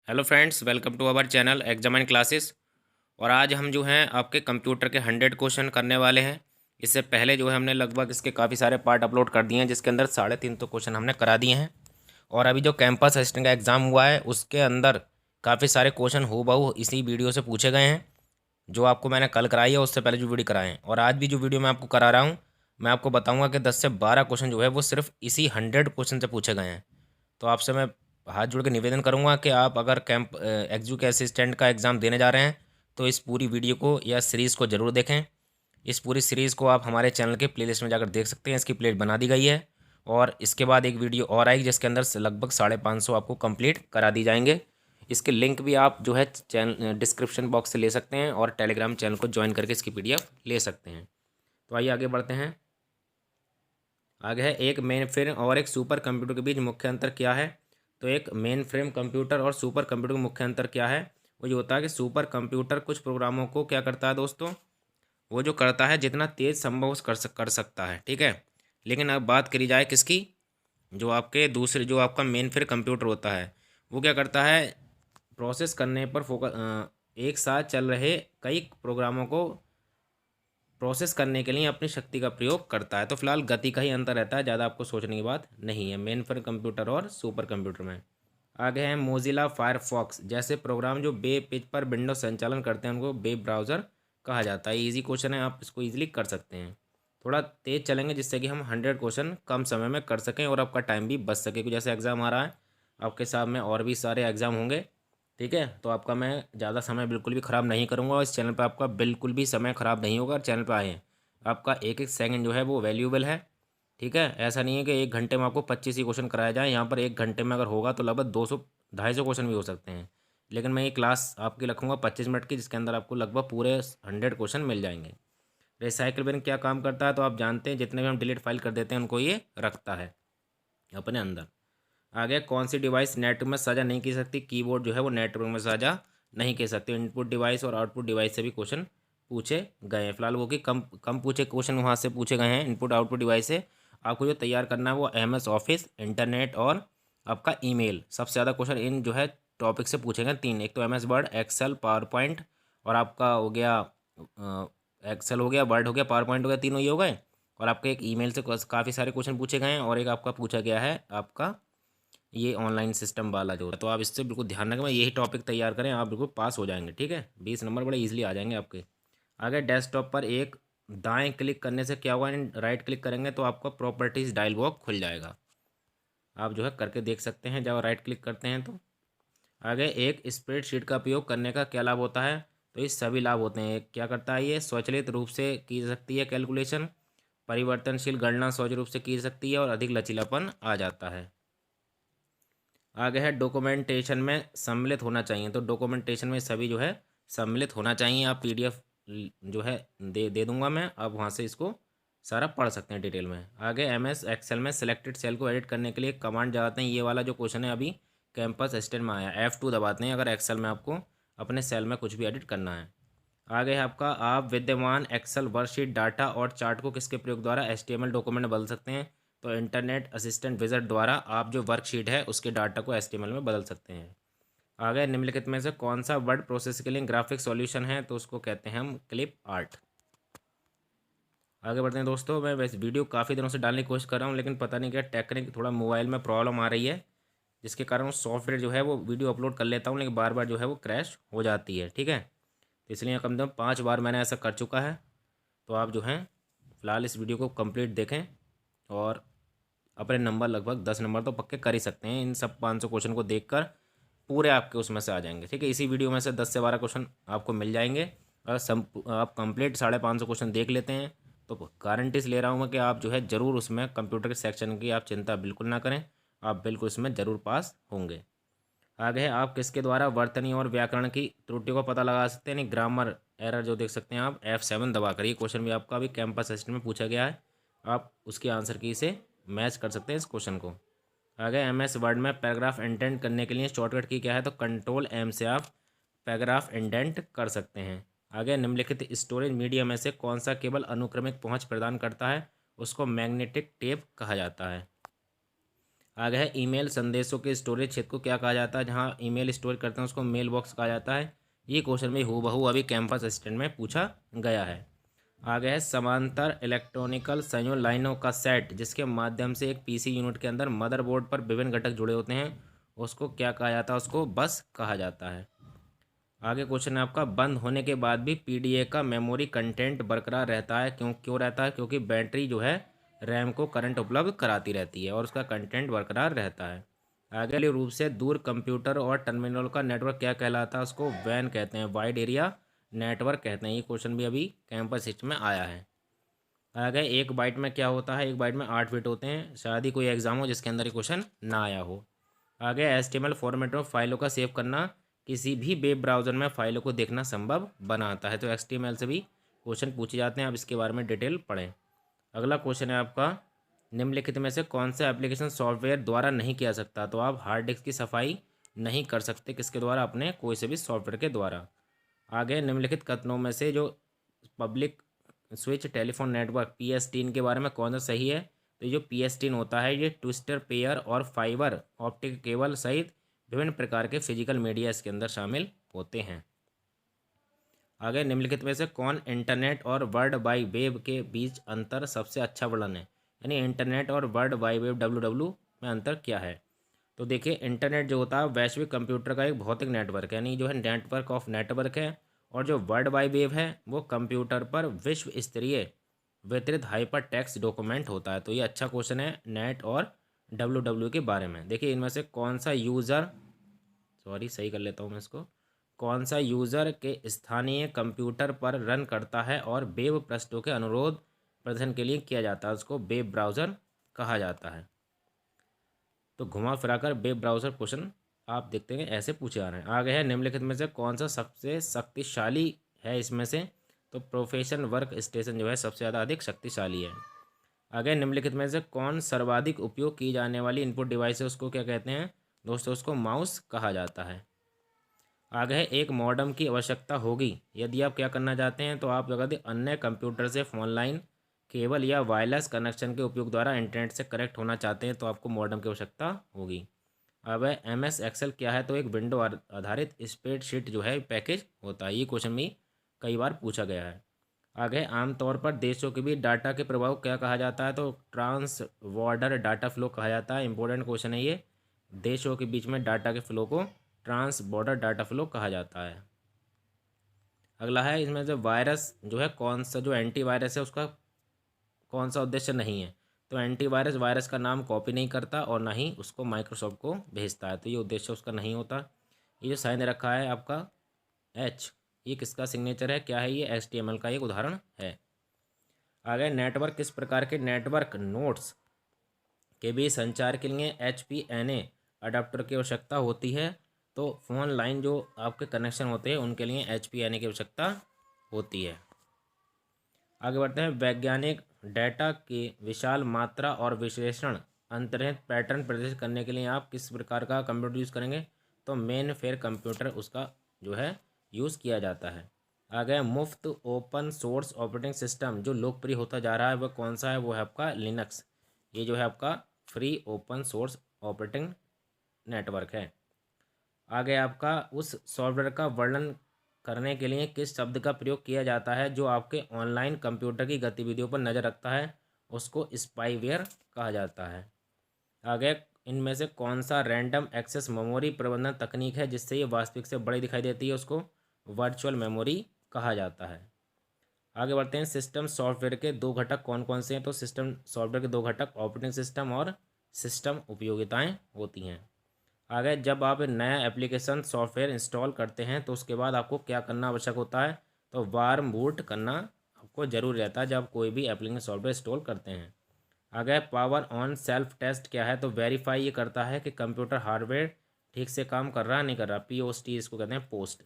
Hello friends, welcome to our channel exam and classes. और आज हम जो हैं आपके कंप्यूटर के 100 क्वेश्चन करने वाले हैं। इससे पहले जो है हमने लगभग इसके काफ़ी सारे पार्ट अपलोड कर दिए हैं, जिसके अंदर 350 तो क्वेश्चन हमने करा दिए हैं। और अभी जो कैंपस असिस्टेंट का एग्ज़ाम हुआ है उसके अंदर काफ़ी सारे क्वेश्चन हूबहू इसी वीडियो से पूछे गए हैं, जो आपको मैंने कल कराई है, उससे पहले जो वीडियो कराए हैं। और आज भी जो वीडियो मैं आपको करा रहा हूँ, मैं आपको बताऊँगा कि 10 से 12 क्वेश्चन जो है वो सिर्फ इसी 100 क्वेश्चन से पूछे गए हैं। तो आपसे मैं हाथ जोड़ के निवेदन करूंगा कि आप अगर कैंप एग्जू के असिस्टेंट का एग्ज़ाम देने जा रहे हैं तो इस पूरी वीडियो को या सीरीज़ को ज़रूर देखें। इस पूरी सीरीज़ को आप हमारे चैनल के प्लेलिस्ट में जाकर देख सकते हैं। इसकी प्लेलिस्ट बना दी गई है और इसके बाद एक वीडियो और आएगी जिसके अंदर से लगभग 550 आपको कंप्लीट करा दी जाएंगे। इसके लिंक भी आप जो है चैनल डिस्क्रिप्शन बॉक्स से ले सकते हैं और टेलीग्राम चैनल को ज्वाइन करके इसकी PDF ले सकते हैं। तो आइए आगे बढ़ते हैं। आगे है एक मेन फ्रेम और एक सुपर कंप्यूटर के बीच मुख्य अंतर क्या है। तो एक मेन फ्रेम कंप्यूटर और सुपर कंप्यूटर का मुख्य अंतर क्या है। वो ये होता है कि सुपर कंप्यूटर कुछ प्रोग्रामों को क्या करता है दोस्तों, वो जो करता है जितना तेज़ संभव कर सकता है, ठीक है। लेकिन अब बात करी जाए किसकी, जो आपके दूसरे जो आपका मेन फ्रेम कंप्यूटर होता है, वो क्या करता है, प्रोसेस करने पर फोकस एक साथ चल रहे कई प्रोग्रामों को प्रोसेस करने के लिए अपनी शक्ति का प्रयोग करता है। तो फिलहाल गति का ही अंतर रहता है, ज़्यादा आपको सोचने की बात नहीं है मेन फ्रेम कंप्यूटर और सुपर कंप्यूटर में। आगे हैं मोजिला फायरफॉक्स जैसे प्रोग्राम जो वेब पेज पर विंडो संचालन करते हैं उनको वेब ब्राउज़र कहा जाता है। इजी क्वेश्चन है, आप इसको इजीली कर सकते हैं। थोड़ा तेज चलेंगे जिससे कि हम 100 क्वेश्चन कम समय में कर सकें और आपका टाइम भी बच सके, क्योंकि जैसे एग्ज़ाम आ रहा है आपके सामने और भी सारे एग्ज़ाम होंगे, ठीक है। तो आपका मैं ज़्यादा समय बिल्कुल भी ख़राब नहीं करूँगा और इस चैनल पर आपका बिल्कुल भी समय ख़राब नहीं होगा। चैनल पर आए हैं, आपका एक एक सेकंड जो है वो वैल्यूएबल है, ठीक है। ऐसा नहीं है कि एक घंटे में आपको 25 ही क्वेश्चन कराया जाए। यहाँ पर एक घंटे में अगर होगा तो लगभग 200-250 क्वेश्चन भी हो सकते हैं। लेकिन मैं ये क्लास आपकी रखूँगा 25 मिनट की, जिसके अंदर आपको लगभग पूरे 100 क्वेश्चन मिल जाएंगे। रिसाइकिल बिन क्या काम करता है, तो आप जानते हैं जितने भी हम डिलीट फाइल कर देते हैं उनको ये रखता है अपने अंदर। आगे कौन सी डिवाइस नेटवर्क में साझा नहीं की सकती। कीबोर्ड जो है वो नेटवर्क में साझा नहीं की सकती। इनपुट डिवाइस और आउटपुट डिवाइस से भी क्वेश्चन पूछे गए हैं। फिलहाल वो कि कम कम पूछे क्वेश्चन वहाँ से पूछे गए हैं इनपुट आउटपुट डिवाइस से। आपको जो तैयार करना है वो MS ऑफिस, इंटरनेट और आपका ईमेल। सबसे ज़्यादा क्वेश्चन इन जो है टॉपिक से पूछे गए 3, एक तो MS Word, Excel, PowerPoint और आपका हो गया एक्सेल हो गया, वर्ड हो गया, पावर पॉइंट हो गया, तीनों ये हो गए। और आपके एक ईमेल से काफ़ी सारे क्वेश्चन पूछे गए हैं और एक आपका पूछा गया है आपका ये ऑनलाइन सिस्टम वाला जो है। तो आप इससे बिल्कुल ध्यान रखें, यही टॉपिक तैयार करें, आप बिल्कुल पास हो जाएंगे, ठीक है। 20 नंबर बड़े इजीली आ जाएंगे आपके। आगे डेस्कटॉप पर एक दाएं क्लिक करने से क्या होगा, राइट क्लिक करेंगे तो आपका प्रॉपर्टीज डायलॉग बॉक्स खुल जाएगा। आप जो है करके देख सकते हैं जब राइट क्लिक करते हैं तो। आगे एक स्प्रेडशीट का उपयोग करने का क्या लाभ होता है। तो ये सभी लाभ होते हैं। क्या करता है, ये स्वचालित रूप से की जा सकती है कैलकुलेशन, परिवर्तनशील गणना सहज रूप से की जा सकती है और अधिक लचीलापन आ जाता है। आगे है डॉक्यूमेंटेशन में सम्मिलित होना चाहिए। तो डॉक्यूमेंटेशन में सभी जो है सम्मिलित होना चाहिए। आप PDF जो है दे दूंगा मैं, आप वहाँ से इसको सारा पढ़ सकते हैं डिटेल में। आगे MS एक्सेल में सिलेक्टेड सेल को एडिट करने के लिए कमांड जाते हैं। ये वाला जो क्वेश्चन है अभी कैंपस असिस्टेंट में आया, F2 दबाते हैं अगर एक्सेल में आपको अपने सेल में कुछ भी एडिट करना है। आगे है आपका आप विद्यमान एक्सेल वर्कशीट डाटा और चार्ट को किसके प्रयोग द्वारा HTML डॉक्यूमेंट में बदल सकते हैं। तो इंटरनेट असिस्टेंट विज़ार्ड द्वारा आप जो वर्कशीट है उसके डाटा को HTML में बदल सकते हैं। आगे निम्नलिखित में से कौन सा वर्ड प्रोसेस के लिए ग्राफिक सॉल्यूशन है, तो उसको कहते हैं हम क्लिप आर्ट। आगे बढ़ते हैं दोस्तों। मैं वैसे वीडियो काफ़ी दिनों से डालने की कोशिश कर रहा हूँ, लेकिन पता नहीं क्या टेक्निक थोड़ा मोबाइल में प्रॉब्लम आ रही है, जिसके कारण वो सॉफ्टवेयर जो है वो वीडियो अपलोड कर लेता हूँ लेकिन बार बार जो है वो क्रैश हो जाती है, ठीक है। तो इसलिए कम से कम 5 बार मैंने ऐसा कर चुका है। तो आप जो हैं फ़िलहाल इस वीडियो को कंप्लीट देखें और अपने नंबर लगभग 10 नंबर तो पक्के कर ही सकते हैं। इन सब 500 क्वेश्चन को देखकर पूरे आपके उसमें से आ जाएंगे, ठीक है। इसी वीडियो में से 10 से 12 क्वेश्चन आपको मिल जाएंगे। अगर आप कंप्लीट 550 क्वेश्चन देख लेते हैं तो गारंटी से ले रहा हूँ मैं कि आप जो है ज़रूर उसमें कंप्यूटर के सेक्शन की आप चिंता बिल्कुल ना करें, आप बिल्कुल इसमें ज़रूर पास होंगे। आगे है आप किसके द्वारा वर्तनी और व्याकरण की त्रुटियों का पता लगा सकते हैं। ग्रामर एरर जो देख सकते हैं आप F7 दबा कर। ये क्वेश्चन भी आपका अभी कैंपस असिस्टेंट में पूछा गया है, आप उसकी आंसर की से मैच कर सकते हैं इस क्वेश्चन को। आगे MS वर्ड में पैराग्राफ इंडेंट करने के लिए शॉर्टकट की क्या है, तो Ctrl+M से आप पैराग्राफ इंडेंट कर सकते हैं। आगे निम्नलिखित स्टोरेज मीडिया में से कौन सा केवल अनुक्रमिक पहुंच प्रदान करता है, उसको मैग्नेटिक टेप कहा जाता है। आगे है ईमेल संदेशों के स्टोरेज क्षेत्र को क्या कहा जाता है, जहाँ ईमेल स्टोर करते हैं उसको मेल बॉक्स कहा जाता है। ये क्वेश्चन भी हूबहू अभी कैंपस असिस्टेंट में पूछा गया है। आगे है समांतर इलेक्ट्रॉनिकल संयोग लाइनों का सेट जिसके माध्यम से एक पीसी यूनिट के अंदर मदरबोर्ड पर विभिन्न घटक जुड़े होते हैं, उसको क्या कहा जाता है, उसको बस कहा जाता है। आगे क्वेश्चन है आपका, बंद होने के बाद भी पीडीए का मेमोरी कंटेंट बरकरार रहता है, क्यों क्यों रहता है? क्योंकि बैटरी जो है रैम को करंट उपलब्ध कराती रहती है और उसका कंटेंट बरकरार रहता है। आगे रूप से दूर कंप्यूटर और टर्मिनल का नेटवर्क क्या कहलाता है, उसको वैन कहते हैं, वाइड एरिया नेटवर्क कहते हैं। ये क्वेश्चन भी अभी कैंपस हिस्ट्री में आया है। आगे एक बाइट में क्या होता है, एक बाइट में 8 बिट होते हैं। शायद ही कोई एग्जाम हो जिसके अंदर ये क्वेश्चन ना आया हो। आगे एचटीएमएल फॉर्मेट में फाइलों का सेव करना किसी भी वेब ब्राउज़र में फाइलों को देखना संभव बनाता है। तो एचटीएमएल से भी क्वेश्चन पूछे जाते हैं, आप इसके बारे में डिटेल पढ़ें। अगला क्वेश्चन है आपका, निम्नलिखित में से कौन सा एप्लीकेशन सॉफ्टवेयर द्वारा नहीं किया सकता? तो आप हार्ड डिस्क की सफाई नहीं कर सकते किसके द्वारा, अपने कोई से भी सॉफ्टवेयर के द्वारा। आगे निम्नलिखित कथनों में से जो public switch telephone network PSTN के बारे में कौन सा सही है? तो ये जो PSTN होता है ये ट्विस्टर पेयर और फाइबर ऑप्टिक केबल सहित विभिन्न प्रकार के फिजिकल मीडिया इसके अंदर शामिल होते हैं। आगे निम्नलिखित में से कौन इंटरनेट और वर्ल्ड वाइड वेब के बीच अंतर सबसे अच्छा वर्णन है? यानी इंटरनेट और वर्ल्ड वाइड वेब WW में अंतर क्या है? तो देखिए, इंटरनेट जो होता है वैश्विक कंप्यूटर का एक भौतिक नेटवर्क है, यानी जो है नेटवर्क ऑफ नेटवर्क है। और जो वर्ल्ड वाइड वेब है वो कंप्यूटर पर विश्व स्तरीय वितरित हाइपर टेक्स्ट डॉक्यूमेंट होता है। तो ये अच्छा क्वेश्चन है नेट और WW के बारे में। देखिए इनमें से कौन सा यूज़र, सॉरी सही कर लेता हूँ मैं इसको, कौन सा यूज़र के स्थानीय कंप्यूटर पर रन करता है और वेब पृष्ठों के अनुरोध प्रदर्शन के लिए किया जाता है, उसको वेब ब्राउज़र कहा जाता है। तो घुमा फिराकर वेब ब्राउज़र क्वेश्चन आप देखते हैं ऐसे पूछे जा रहे हैं। आगे है निम्नलिखित में से कौन सा सबसे शक्तिशाली है इसमें से? तो प्रोफेशनल वर्क स्टेशन जो है सबसे ज़्यादा अधिक शक्तिशाली है। आगे निम्नलिखित में से कौन सर्वाधिक उपयोग की जाने वाली इनपुट डिवाइस है, उसको क्या कहते हैं दोस्तों? उसको माउस कहा जाता है। आगे है एक मॉडेम की आवश्यकता होगी यदि आप क्या करना चाहते हैं, तो आप अगर अन्य कंप्यूटर से फोन लाइन केबल या वायरलेस कनेक्शन के उपयोग द्वारा इंटरनेट से कनेक्ट होना चाहते हैं तो आपको मॉडेम की आवश्यकता होगी। अब है MS एक्सेल क्या है? तो एक विंडो आधारित स्प्रेडशीट जो है पैकेज होता है। ये क्वेश्चन भी कई बार पूछा गया है। आगे आमतौर पर देशों के बीच डाटा के प्रभाव क्या कहा जाता है? तो ट्रांस बॉर्डर डाटा फ्लो कहा जाता है। इंपॉर्टेंट क्वेश्चन है ये, देशों के बीच में डाटा के फ्लो को ट्रांस बॉर्डर डाटा फ्लो कहा जाता है। अगला है इसमें जो वायरस जो है कौन सा, जो एंटीवायरस है उसका कौन सा उद्देश्य नहीं है? तो एंटीवायरस वायरस का नाम कॉपी नहीं करता और ना ही उसको माइक्रोसॉफ्ट को भेजता है, तो ये उद्देश्य उसका नहीं होता। ये जो साइन रखा है आपका H, ये किसका सिग्नेचर है, क्या है ये? HTML का एक उदाहरण है। आगे नेटवर्क किस प्रकार के नेटवर्क नोड्स के बीच संचार के लिए HPNA अडाप्टर की आवश्यकता होती है? तो फोन लाइन जो आपके कनेक्शन होते हैं उनके लिए HPNA की आवश्यकता होती है। आगे बढ़ते हैं, वैज्ञानिक डेटा की विशाल मात्रा और विश्लेषण अंतर्निहित पैटर्न प्रदर्शित करने के लिए आप किस प्रकार का कंप्यूटर यूज़ करेंगे? तो मेन फेयर कंप्यूटर उसका जो है यूज़ किया जाता है। आगे मुफ्त ओपन सोर्स ऑपरेटिंग सिस्टम जो लोकप्रिय होता जा रहा है वह कौन सा है? वो है आपका लिनक्स। ये जो है आपका free open source operating network है। आगे आपका उस सॉफ्टवेयर का वर्णन करने के लिए किस शब्द का प्रयोग किया जाता है जो आपके ऑनलाइन कंप्यूटर की गतिविधियों पर नज़र रखता है? उसको स्पाईवेयर कहा जाता है। आगे इनमें से कौन सा रैंडम एक्सेस मेमोरी प्रबंधन तकनीक है जिससे ये वास्तविक से बड़ी दिखाई देती है? उसको वर्चुअल मेमोरी कहा जाता है। आगे बढ़ते हैं, सिस्टम सॉफ्टवेयर के दो घटक कौन कौन से हैं? तो सिस्टम सॉफ्टवेयर के दो घटक ऑपरेटिंग सिस्टम और सिस्टम उपयोगिताएं होती हैं। आगे जब आप नया एप्लीकेशन सॉफ्टवेयर इंस्टॉल करते हैं तो उसके बाद आपको क्या करना आवश्यक होता है? तो वार्म बूट करना आपको जरूरी रहता है जब कोई भी एप्लीकेशन सॉफ्टवेयर इंस्टॉल करते हैं। आगे पावर ऑन सेल्फ टेस्ट क्या है? तो वेरीफाई ये करता है कि कंप्यूटर हार्डवेयर ठीक से काम कर रहा है नहीं कर रहा। POST इसको कहते हैं, पोस्ट।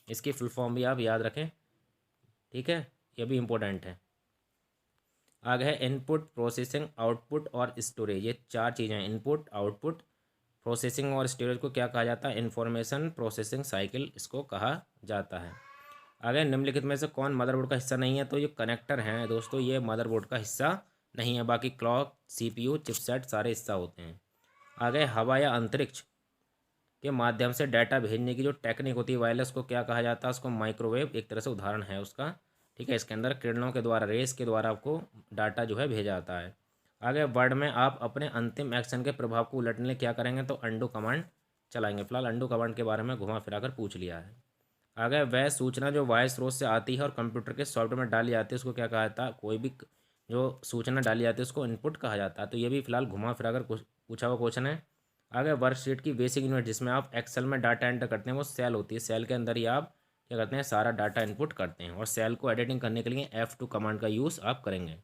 इसकी फुल फॉर्म भी आप याद रखें, ठीक है, ये भी इम्पोर्टेंट है। आगे है इनपुट, प्रोसेसिंग, आउटपुट और स्टोरेज। ये चार चीज़ें हैं, इनपुट, आउटपुट, प्रोसेसिंग और स्टोरेज को क्या कहा जाता है? इंफॉर्मेशन प्रोसेसिंग साइकिल इसको कहा जाता है। आगे निम्नलिखित में से कौन मदरबोर्ड का हिस्सा नहीं है? तो ये कनेक्टर हैं दोस्तों, ये मदरबोर्ड का हिस्सा नहीं है। बाकी क्लॉक, CPU, चिपसेट सारे हिस्सा होते हैं। आगे हवा या अंतरिक्ष के माध्यम से डाटा भेजने की जो टेक्निक होती है वायरलेस को क्या कहा जाता है, उसको माइक्रोवेव एक तरह से उदाहरण है उसका। ठीक है, इसके अंदर किरणों के द्वारा, रेस के द्वारा आपको डाटा जो है भेजा जाता है। आगे वर्ड में आप अपने अंतिम एक्शन के प्रभाव को उलटने के लिए क्या करेंगे, तो अंडू कमांड चलाएंगे। फिलहाल अंडू कमांड के बारे में घुमा फिरा कर पूछ लिया है। आगे वह सूचना जो वायु स्रोत से आती है और कंप्यूटर के सॉफ्टवेयर में डाली जाती है उसको क्या कहा जाता है, कोई भी जो सूचना डाली जाती है उसको इनपुट कहा जाता है। तो ये भी फिलहाल घुमा फिरा कर पूछा हुआ क्वेश्चन है। आगे वर्कशीट की बेसिक यूनिट जिसमें आप एक्सेल में डाटा एंटर करते हैं वो सेल होती है। सेल के अंदर ही आप क्या करते हैं, सारा डाटा इनपुट करते हैं और सेल को एडिटिंग करने के लिए F2 कमांड का यूज़ आप करेंगे।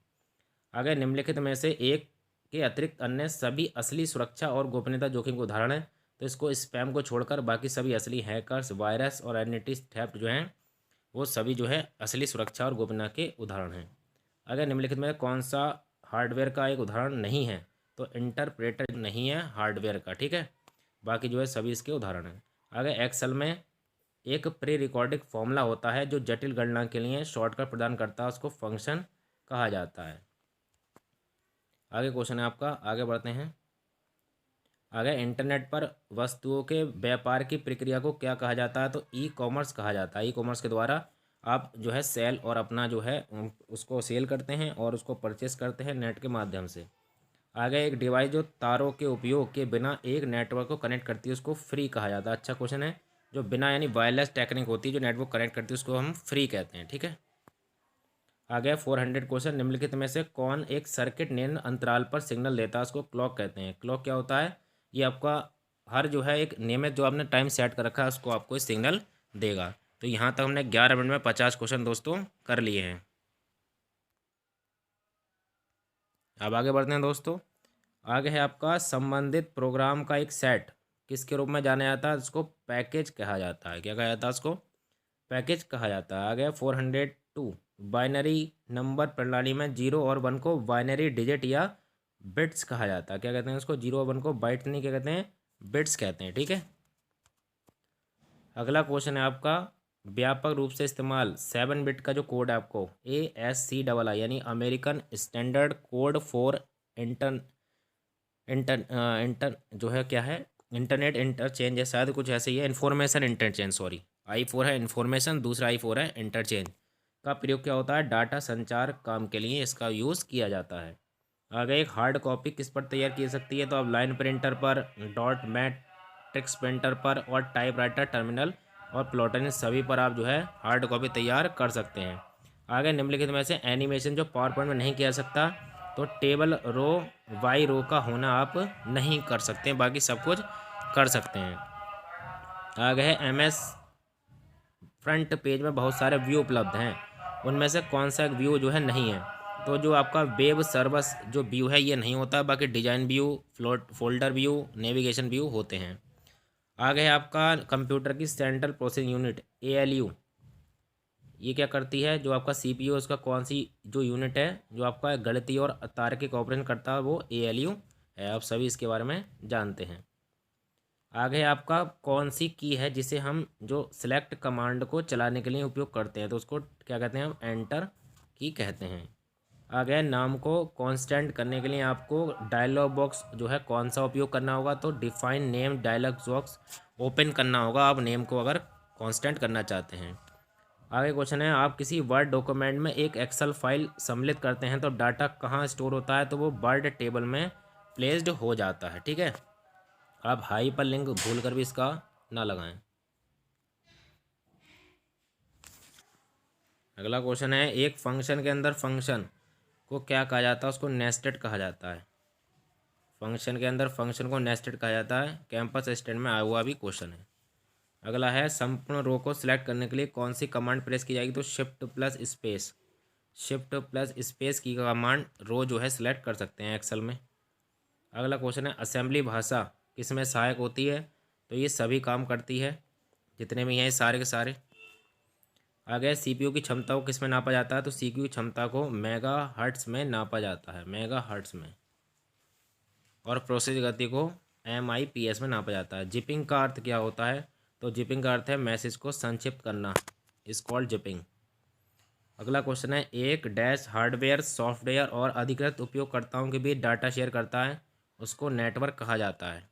आगे निम्नलिखित में से एक के अतिरिक्त अन्य सभी असली सुरक्षा और गोपनीयता जोखिम के उदाहरण है। तो इसको स्पैम को छोड़कर बाकी सभी असली हैकर्स, वायरस और आइडेंटिटी थेफ्ट जो हैं वो सभी जो है असली सुरक्षा और गोपनीयता के उदाहरण हैं। अगर निम्नलिखित में कौन सा हार्डवेयर का एक उदाहरण नहीं है, तो इंटरप्रेटर नहीं है हार्डवेयर का। ठीक है, बाकी जो है सभी इसके उदाहरण हैं। आगे एक्सेल में एक प्री रिकॉर्डिंग फॉर्मूला होता है जो जटिल गणना के लिए शॉर्टकट प्रदान करता है, उसको फंक्शन कहा जाता है। आगे क्वेश्चन है आपका, आगे बढ़ते हैं। आगे इंटरनेट पर वस्तुओं के व्यापार की प्रक्रिया को क्या कहा जाता है, तो ई कॉमर्स कहा जाता है। ई कॉमर्स के द्वारा आप जो है सेल और अपना जो है उसको सेल करते हैं और उसको परचेस करते हैं नेट के माध्यम से। आगे एक डिवाइस जो तारों के उपयोग के बिना एक नेटवर्क को कनेक्ट करती है उसको फ्री कहा जाता है। अच्छा क्वेश्चन है, जो बिना यानी वायरलेस टेक्निक होती है जो नेटवर्क कनेक्ट करती है उसको हम फ्री कहते हैं। ठीक है, आगे 400 क्वेश्चन, निम्नलिखित में से कौन एक सर्किट निम्न अंतराल पर सिग्नल देता है, उसको क्लॉक कहते हैं। क्लॉक क्या होता है, ये आपका हर जो है एक नियमित जो आपने टाइम सेट कर रखा है उसको आपको सिग्नल देगा। तो यहाँ तक हमने 11 मिनट में 50 क्वेश्चन दोस्तों कर लिए हैं। अब आगे बढ़ते हैं दोस्तों। आगे है आपका संबंधित प्रोग्राम का एक सेट किसके रूप में जाना जाता है, इसको पैकेज कहा जाता है। क्या कहा जाता है, इसको पैकेज कहा जाता है। आगे 402 बाइनरी नंबर प्रणाली में 0 और 1 को बाइनरी डिजिट या बिट्स कहा जाता है। क्या कहते हैं उसको, 0 और 1 को बाइट नहीं, क्या कहते हैं, बिट्स कहते हैं। ठीक है, अगला क्वेश्चन है आपका, व्यापक रूप से इस्तेमाल 7 बिट का जो कोड है आपको ASCII यानी American standard code for inter inter inter जो है क्या है, इंटरनेट इंटरचेंज है, शायद कुछ ऐसे ही है, इन्फॉर्मेशन इंटरचेंज, सॉरी। I4 है इन्फॉर्मेशन, दूसरा I4 है इंटरचेंज। का प्रयोग क्या होता है, डाटा संचार काम के लिए इसका यूज़ किया जाता है। आगे एक हार्ड कॉपी किस पर तैयार की जा सकती है, तो आप लाइन प्रिंटर पर, डॉट मैट्रिक्स प्रिंटर पर और टाइपराइटर टर्मिनल और प्लॉटर, इन सभी पर आप जो है हार्ड कॉपी तैयार कर सकते हैं। आगे निम्नलिखित में से एनिमेशन जो पावर पॉइंट में नहीं किया जा सकता, तो टेबल रो वाई रो का होना आप नहीं कर सकते हैं, बाकी सब कुछ कर सकते हैं। आगे है MS फ्रंट पेज में बहुत सारे व्यू उपलब्ध हैं, उनमें से कौन सा एक व्यू जो है नहीं है, तो जो आपका वेब सर्विस जो व्यू है ये नहीं होता, बाकी design view, folder view, navigation view होते हैं। आगे है आपका कंप्यूटर की सेंट्रल प्रोसेसिंग यूनिट ALU, ये क्या करती है, जो आपका CPU उसका कौन सी जो यूनिट है जो आपका गणितीय और तार्किक ऑपरेशन करता है वो ALU है। आप सभी इसके बारे में जानते हैं। आगे आपका कौन सी की है जिसे हम जो सिलेक्ट कमांड को चलाने के लिए उपयोग करते हैं, तो उसको क्या कहते हैं, हम एंटर की कहते हैं। आगे नाम को कांस्टेंट करने के लिए आपको डायलॉग बॉक्स जो है कौन सा उपयोग करना होगा, तो define name dialog box open करना होगा आप नेम को अगर कांस्टेंट करना चाहते हैं। आगे क्वेश्चन है, आप किसी वर्ड डॉक्यूमेंट में एक एक्सेल फाइल सम्मिलित करते हैं तो डाटा कहाँ स्टोर होता है, तो वो वर्ड टेबल में प्लेस्ड हो जाता है। ठीक है, आप हाइपर लिंक भूल कर भी इसका ना लगाएं। अगला क्वेश्चन है, एक फंक्शन के अंदर फंक्शन को क्या कहा जाता है, उसको नेस्टेड कहा जाता है। फंक्शन के अंदर फंक्शन को नेस्टेड कहा जाता है, कैंपस स्टैंड में आया हुआ भी क्वेश्चन है। अगला है, संपूर्ण रो को सिलेक्ट करने के लिए कौन सी कमांड प्रेस की जाएगी, तो शिफ्ट प्लस स्पेस की कमांड रो जो है सिलेक्ट कर सकते हैं एक्सेल में। अगला क्वेश्चन है, असेंबली भाषा किसमें सहायक होती है, तो ये सभी काम करती है, जितने भी हैं सारे के सारे। आगे CPU की क्षमता को किस में नापा जाता है, तो CPU की क्षमता को मेगा हर्ट्स में नापा जाता है, मेगा हर्ट्स में। और प्रोसेस गति को MIPS में नापा जाता है। जिपिंग का अर्थ क्या होता है, तो जिपिंग का अर्थ है मैसेज को संक्षिप्त करना, इज कॉल्ड जिपिंग। अगला क्वेश्चन है, एक डैश हार्डवेयर सॉफ्टवेयर और अधिकृत उपयोगकर्ताओं के बीच डाटा शेयर करता है, उसको नेटवर्क कहा जाता है।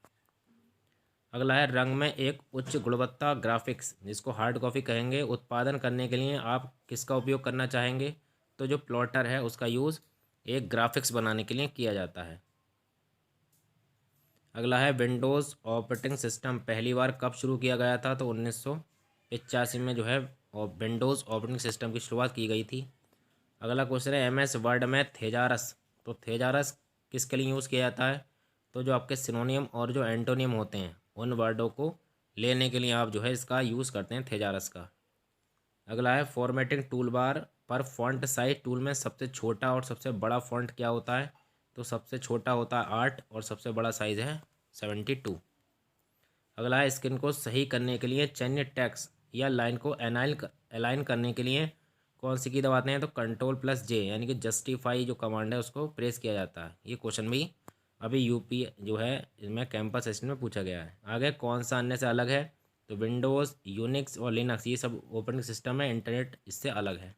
अगला है रंग में एक उच्च गुणवत्ता ग्राफिक्स, जिसको हार्ड कॉपी कहेंगे, उत्पादन करने के लिए आप किसका उपयोग करना चाहेंगे? तो जो प्लॉटर है उसका यूज़ एक ग्राफिक्स बनाने के लिए किया जाता है। अगला है विंडोज़ ऑपरेटिंग सिस्टम पहली बार कब शुरू किया गया था? तो 1985 में जो है विंडोज़ ऑपरेटिंग सिस्टम की शुरुआत की गई थी। अगला क्वेश्चन है MS वर्ड में थेजारस, तो थेजारस किसके लिए यूज़ किया जाता है? तो जो आपके सिनोनियम और जो एंटोनियम होते हैं उन वर्डों को लेने के लिए आप जो है इसका यूज़ करते हैं थेजारस का। अगला है फॉर्मेटिंग टूल बार पर फॉन्ट साइज टूल में सबसे छोटा और सबसे बड़ा फॉन्ट क्या होता है? तो सबसे छोटा होता है 8 और सबसे बड़ा साइज़ है 72। अगला है स्क्रीन को सही करने के लिए चयनित टेक्स्ट या लाइन को अलाइन करने के लिए कौन सी की दबाते हैं? तो Ctrl+J यानी कि जस्टिफाई जो कमांड है उसको प्रेस किया जाता है। ये क्वेश्चन भी अभी यूपी जो है इसमें कैंपस सेशन में पूछा गया है। आगे कौन सा अन्य से अलग है? तो विंडोज़, यूनिक्स और लिनक्स ये सब ऑपरेटिंग सिस्टम है, इंटरनेट इससे अलग है।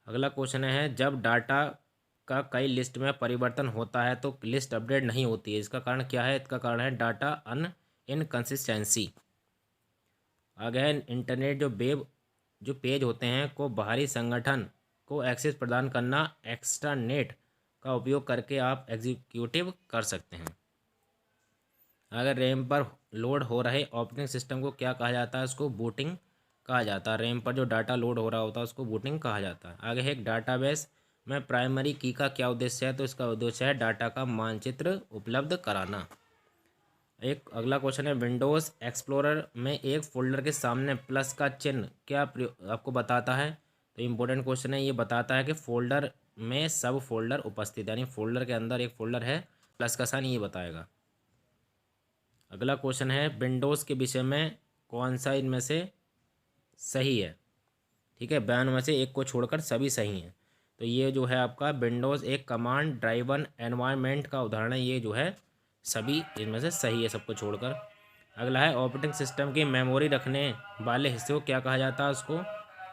अगला क्वेश्चन है जब डाटा का कई लिस्ट में परिवर्तन होता है तो लिस्ट अपडेट नहीं होती है, इसका कारण क्या है? इसका कारण है डाटा इनकंसिस्टेंसी। आगे है इंटरनेट जो पेज होते हैं को बाहरी संगठन को एक्सेस प्रदान करना, एक्स्ट्रानेट का उपयोग करके आप एग्जीक्यूटिव कर सकते हैं। अगर रैम पर लोड हो रहे ऑपरेटिंग सिस्टम को क्या कहा जाता है? उसको बूटिंग कहा जाता है। रैम पर जो डाटा लोड हो रहा होता है उसको बूटिंग कहा जाता है। आगे है एक डाटाबेस में प्राइमरी की का क्या उद्देश्य है? तो इसका उद्देश्य है डाटा का मानचित्र उपलब्ध कराना। एक अगला क्वेश्चन है विंडोज़ एक्सप्लोरर में एक फोल्डर के सामने प्लस का चिन्ह क्या आपको बताता है? तो इम्पोर्टेंट क्वेश्चन है, ये बताता है कि फोल्डर में सब फोल्डर उपस्थित, यानी फोल्डर के अंदर एक फोल्डर है, प्लस का साइन ये बताएगा। अगला क्वेश्चन है विंडोज़ के विषय में कौन सा इनमें से सही है? ठीक है, बयान में से एक को छोड़कर सभी सही हैं। तो ये जो है आपका विंडोज़ एक कमांड ड्राइवन एनवायरनमेंट का उदाहरण है, ये जो है सभी इनमें से सही है सबको छोड़कर। अगला है ऑपरेटिंग सिस्टम की मेमोरी रखने वाले हिस्से को क्या कहा जाता है? उसको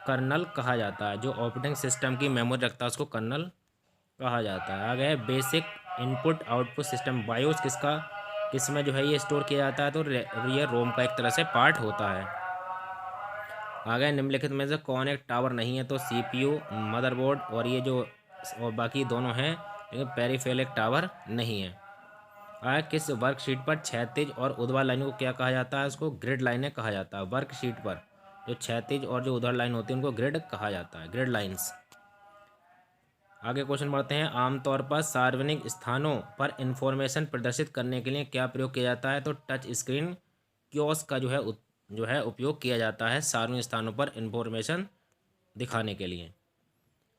कर्नल कहा जाता है। जो ऑपरेटिंग सिस्टम की मेमोरी रखता है उसको कर्नल कहा जाता है। आगे है basic input output system BIOS किसमें जो है ये स्टोर किया जाता है? तो ये रोम का एक तरह से पार्ट होता है। आगे निम्नलिखित में से कौन एक टावर नहीं है? तो CPU, मदरबोर्ड और ये जो और बाकी दोनों हैं, लेकिन पेरिफेरल टावर नहीं है। आगे किस वर्कशीट पर क्षैतिज और ऊर्ध्वाधर लाइनों को क्या कहा जाता है? उसको ग्रिड लाइनें कहा जाता है। वर्कशीट पर जो क्षैतिज और जो ऊर्ध्वाधर लाइन होती है उनको ग्रिड कहा जाता है, ग्रिड लाइन्स। आगे क्वेश्चन बढ़ते हैं आमतौर पर सार्वजनिक स्थानों पर इंफॉर्मेशन प्रदर्शित करने के लिए क्या प्रयोग किया जाता है? तो टच स्क्रीन कियोस्क का जो है उपयोग किया जाता है सार्वजनिक स्थानों पर इंफॉर्मेशन दिखाने के लिए।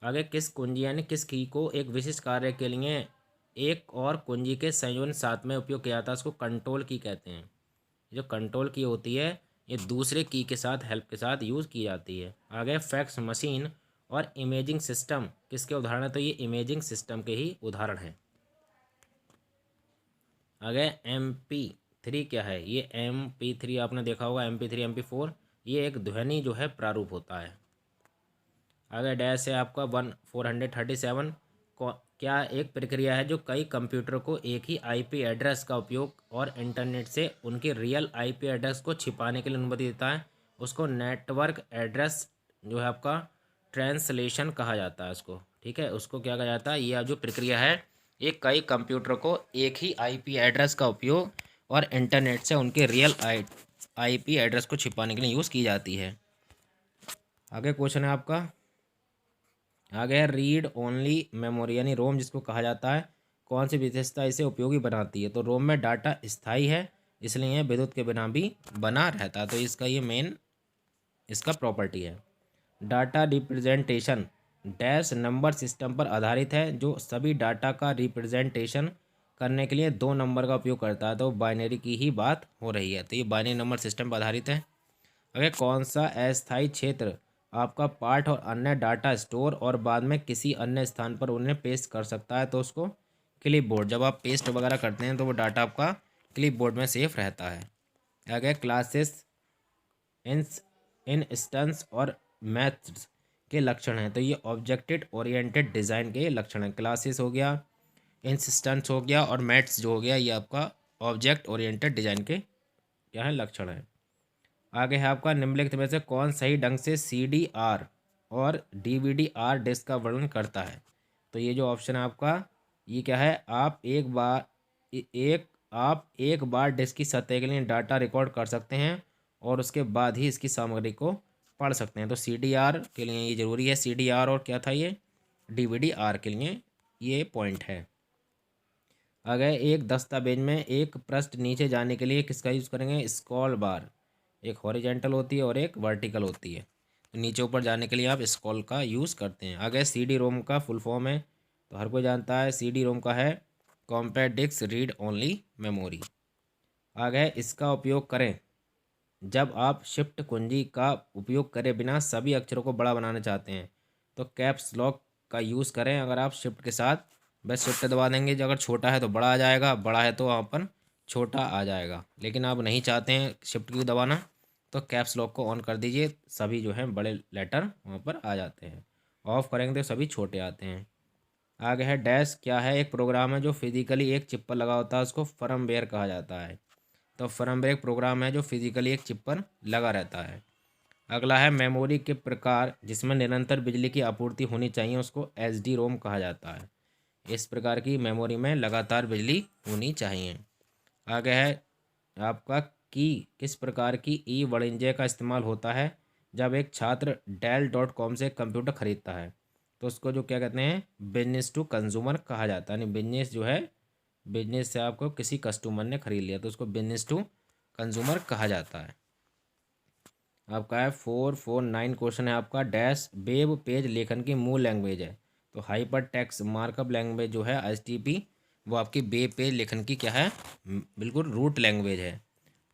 आगे किस कुंजी यानी किस की को एक विशिष्ट कार्य के लिए एक और कुंजी के संयोजन साथ में उपयोग किया जाता है? उसको कंट्रोल की कहते हैं। जो कंट्रोल की होती है ये दूसरे की के साथ हेल्प के साथ यूज़ की जाती है। आगे फैक्स मशीन और इमेजिंग सिस्टम किसके उदाहरण है? तो ये इमेजिंग सिस्टम के ही उदाहरण हैं। आगे MP3 क्या है? ये MP3 आपने देखा होगा, MP3 MP4 ये एक ध्वनि जो है प्रारूप होता है। आगे डैश है आपका 1437 क्या एक प्रक्रिया है जो कई कंप्यूटर को एक ही IP एड्रेस का उपयोग और इंटरनेट से उनके रियल IP एड्रेस को छिपाने के लिए अनुमति देता है? उसको नेटवर्क एड्रेस जो है आपका ट्रांसलेशन कहा जाता है उसको। ठीक है, उसको क्या कहा जाता है? यह जो प्रक्रिया है ये कई कंप्यूटर को एक ही IP एड्रेस का उपयोग और इंटरनेट से उनके रियल IP एड्रेस को छिपाने के लिए यूज़ की जाती है। आगे क्वेश्चन है आपका, आगे है रीड ओनली मेमोरी यानी रोम जिसको कहा जाता है, कौन सी विशेषता इसे उपयोगी बनाती है? तो रोम में डाटा स्थायी है, इसलिए विद्युत के बिना भी बना रहता है, तो इसका ये मेन इसका प्रॉपर्टी है। Data representation dash number system पर आधारित है जो सभी डाटा का रिप्रेजेंटेशन करने के लिए 2 नंबर का उपयोग करता है, तो बाइनरी की ही बात हो रही है, तो ये बाइनरी नंबर सिस्टम पर आधारित है। अगर कौन सा अस्थायी क्षेत्र आपका पाठ और अन्य डाटा स्टोर और बाद में किसी अन्य स्थान पर उन्हें पेस्ट कर सकता है? तो उसको क्लिपबोर्ड। जब आप पेस्ट वगैरह करते हैं तो वो डाटा आपका क्लिपबोर्ड में सेफ रहता है। आगे क्लासेस इंस्टेंस और मेथड्स के लक्षण हैं, तो ये ऑब्जेक्ट ओरिएंटेड डिज़ाइन के लक्षण हैं। क्लासेस हो गया, इंसिस्टेंस हो गया और मैथ्स जो हो गया ये आपका ऑब्जेक्ट ओरिएंटेड डिजाइन के क्या है लक्षण है। आगे है आपका निम्नलिखित में से कौन सही ढंग से CDR और DVD-R डिस्क का वर्णन करता है। तो ये जो ऑप्शन है आपका ये क्या है, आप एक बार डिस्क की सतह के लिए डाटा रिकॉर्ड कर सकते हैं और उसके बाद ही इसकी सामग्री को पढ़ सकते हैं। तो CDR के लिए ये ज़रूरी है, CDR और क्या था ये DVD-R के लिए ये पॉइंट है। आगे एक दस्तावेज में एक पृष्ठ नीचे जाने के लिए किसका यूज़ करेंगे, स्क्रॉल बार। एक हॉरिजेंटल होती है और एक वर्टिकल होती है, तो नीचे ऊपर जाने के लिए आप स्क्रॉल का यूज़ करते हैं। आगे CD-ROM का फुल फॉर्म है, तो हर कोई जानता है CD-ROM का है compact disc read only memory. आगे इसका उपयोग करें जब आप शिफ्ट कुंजी का उपयोग करे बिना सभी अक्षरों को बड़ा बनाना चाहते हैं, तो कैप्स लॉक का यूज़ करें। अगर आप शिफ्ट के साथ बस शिफ्ट दबा देंगे, अगर छोटा है तो बड़ा आ जाएगा, बड़ा है तो वहाँ पर छोटा आ जाएगा। लेकिन आप नहीं चाहते हैं शिफ्ट की दबाना, तो कैप्स लॉक को ऑन कर दीजिए, सभी जो हैं बड़े लेटर वहाँ पर आ जाते हैं। ऑफ करेंगे तो सभी छोटे आते हैं। आगे है डैश क्या है, एक प्रोग्राम है जो फिजिकली एक चिप पर लगा होता है, उसको फर्मवेयर कहा जाता है। तो फर्मवेयर एक प्रोग्राम है जो फिजिकली एक चिप पर लगा रहता है। अगला है मेमोरी के प्रकार जिसमें निरंतर बिजली की आपूर्ति होनी चाहिए, उसको SD-ROM कहा जाता है। इस प्रकार की मेमोरी में लगातार बिजली होनी चाहिए। आगे है आपका की किस प्रकार की वाणिज्य का इस्तेमाल होता है जब एक छात्र Dell.com से कंप्यूटर खरीदता है, तो उसको जो क्या कहते हैं बिजनेस टू कंज्यूमर कहा जाता है। यानी बिजनेस जो है, बिजनेस से आपको किसी कस्टमर ने खरीद लिया तो उसको बिजनेस टू कंज्यूमर कहा जाता है। आपका है 449 क्वेश्चन है आपका डैश वेब पेज लेखन की मूल लैंग्वेज है। तो हाइपर टेक्स्ट मार्कअप लैंग्वेज जो है HTP वो आपकी वेब पेज लेखन की क्या है बिल्कुल रूट लैंग्वेज है।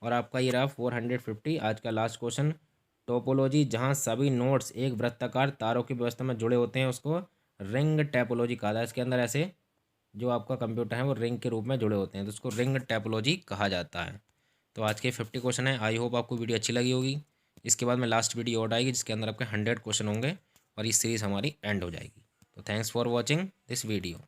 और आपका ये रहा 450 आज का लास्ट क्वेश्चन। टोपोलॉजी जहाँ सभी नोड्स एक वृत्ताकार तारों की व्यवस्था में जुड़े होते हैं उसको रिंग टैपोलॉजी कहा जाता है। इसके अंदर ऐसे जो आपका कंप्यूटर है वो रिंग के रूप में जुड़े होते हैं, तो उसको रिंग टैपोलॉजी कहा जाता है। तो आज के 50 क्वेश्चन है। आई होप आपको वीडियो अच्छी लगी होगी। इसके बाद में लास्ट वीडियो और आएगी जिसके अंदर आपके 100 क्वेश्चन होंगे और ये सीरीज़ हमारी एंड हो जाएगी। तो thanks for watching this video.